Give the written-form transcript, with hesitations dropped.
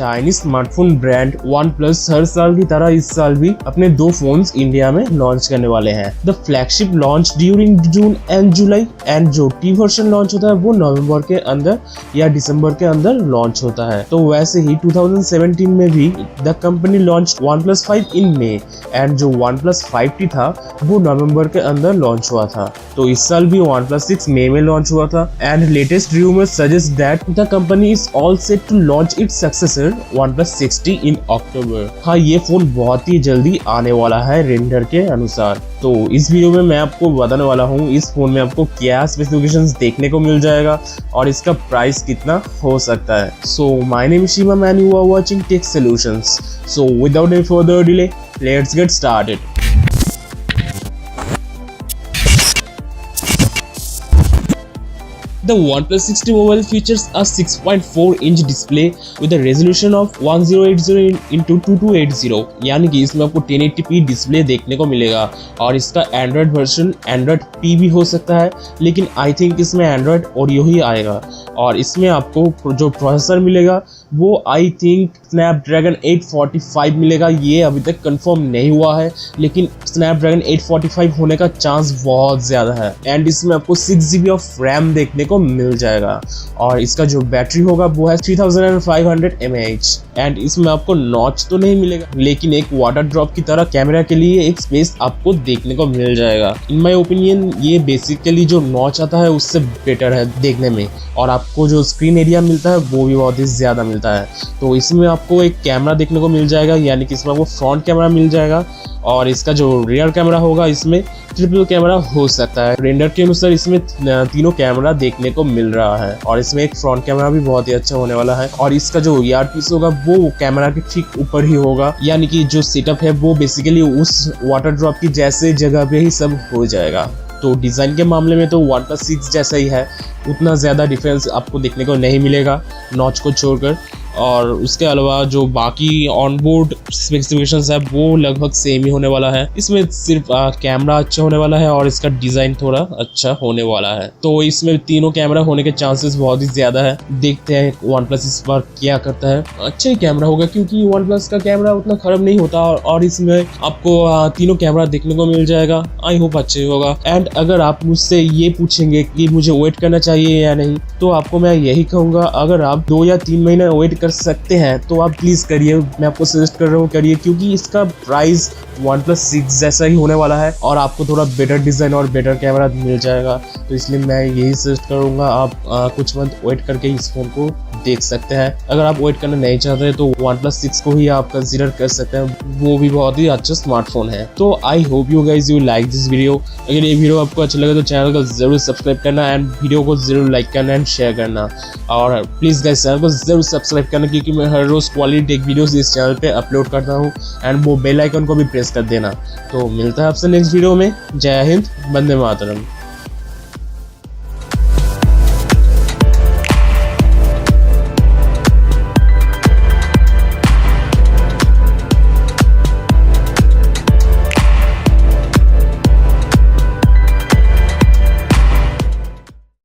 Chinese smartphone brand OnePlus हर साल की तरह इस साल भी अपने 2 फोन्स इंडिया में लॉन्च करने वाले हैं। The flagship launch during June and July and जो टी वर्जन लॉन्च होता है वो नवंबर के अंदर या दिसंबर के अंदर लॉन्च होता है। तो वैसे ही 2017 में भी the company launch OnePlus 5 in May and जो OnePlus 5T था वो नवंबर के अंदर लॉन्च हुआ था। तो इस साल भी OnePlus 6 मई में लॉन्च हुआ था and latest rumours suggest that the company is all set to launch its successor OnePlus 6T in October. हाँ, ये फोन बहुत ही जल्दी आने वाला है रेंडर के अनुसार। तो इस वीडियो में मैं आपको बताने वाला हूँ इस फोन में आपको क्या स्पेसिफिकेशंस देखने को मिल जाएगा और इसका प्राइस कितना हो सकता है। So my name is Shivam and you are watching Tech Solutions. So without any further delay let's get started. The OnePlus 6T mobile features a 6.4-inch display with a resolution of 1080 x 2280, यानी कि इसमें आपको 1080p display देखने को मिलेगा और इसका Android version Android P भी हो सकता है, लेकिन आई थिंक इसमें एंड्रॉयड ओरियो ही आएगा। और इसमें आपको जो प्रोसेसर मिलेगा वो आई थिंक स्नैपड्रैगन 845 मिलेगा। ये अभी तक कंफर्म नहीं हुआ है, लेकिन स्नैपड्रैगन 845 होने का चांस बहुत ज़्यादा है। एंड इसमें आपको 6GB ऑफ रैम देखने को मिल जाएगा और इसका जो बैटरी होगा वो है 3500 mAh। एंड इसमें आपको नॉच तो नहीं मिलेगा, लेकिन एक वाटर ड्रॉप की तरह कैमरा के लिए एक स्पेस आपको देखने को मिल जाएगा। इन माय ओपिनियन ये बेसिकली जो नॉच आता है उससे बेटर है देखने में, और आपको जो स्क्रीन एरिया मिलता है वो भी बहुत ही ज़्यादा मिलता है। तो इसमें आपको एक कैमरा देखने को मिल जाएगा, यानी कि इसमें आपको फ्रंट कैमरा मिल जाएगा और इसका जो रियर कैमरा होगा इसमें ट्रिपल कैमरा हो सकता है। रेंडर के अनुसार इसमें तीनों कैमरा देखने को मिल रहा है और इसमें एक फ्रंट कैमरा भी बहुत ही अच्छा होने वाला है। और इसका जो ईयरपीस होगा वो कैमरा के ठीक ऊपर ही होगा, यानी कि जो सेटअप है वो बेसिकली उस वाटर ड्रॉप की जैसे जगह पे ही सब हो जाएगा। तो डिज़ाइन के मामले में तो OnePlus 6 जैसा ही है, उतना ज़्यादा डिफरेंस आपको देखने को नहीं मिलेगा नॉच को छोड़कर। और उसके अलावा जो बाकी ऑनबोर्ड स्पेसिफिकेशंस है वो लगभग सेम ही होने वाला है। इसमें सिर्फ कैमरा अच्छा होने वाला है और इसका डिज़ाइन थोड़ा अच्छा होने वाला है। तो इसमें तीनों कैमरा होने के चांसेस बहुत ही ज़्यादा है। देखते हैं OnePlus इस बार क्या करता है। अच्छा ही कैमरा होगा क्योंकि OnePlus का कैमरा उतना खराब नहीं होता और इसमें आपको तीनों कैमरा देखने को मिल जाएगा। आई होप अच्छा ही होगा। एंड अगर आप मुझसे ये पूछेंगे कि मुझे वेट करना चाहिए या नहीं, तो आपको मैं यही कहूँगा, अगर आप 2 या 3 महीने वेट कर सकते हैं तो आप प्लीज़ करिए। मैं आपको सजेस्ट कर रहा हूँ करिए, क्योंकि इसका प्राइस OnePlus 6 जैसा ही होने वाला है और आपको थोड़ा बेटर डिज़ाइन और बेटर कैमरा मिल जाएगा। तो इसलिए मैं यही सजेस्ट करूँगा आप कुछ मंथ वेट करके इस फ़ोन को देख सकते हैं। अगर आप वेट करना नहीं चाहते तो OnePlus 6 को ही आप कंसीडर कर सकते हैं, वो भी बहुत ही अच्छा स्मार्टफोन है। तो I hope you guys you like this video. अगर ये वीडियो आपको अच्छा लगे तो चैनल को जरूर सब्सक्राइब करना एंड वीडियो को जरूर लाइक करना एंड शेयर करना। और प्लीज़ गाइज चैनल को जरूर सब्सक्राइब करना, क्योंकि मैं हर रोज़ क्वालिटी टेक वीडियोस इस चैनल पे अपलोड करता हूँ। एंड वो बेल आइकन को भी प्रेस कर देना। तो मिलता है आपसे नेक्स्ट वीडियो में। जय हिंद, वंदे मातरम।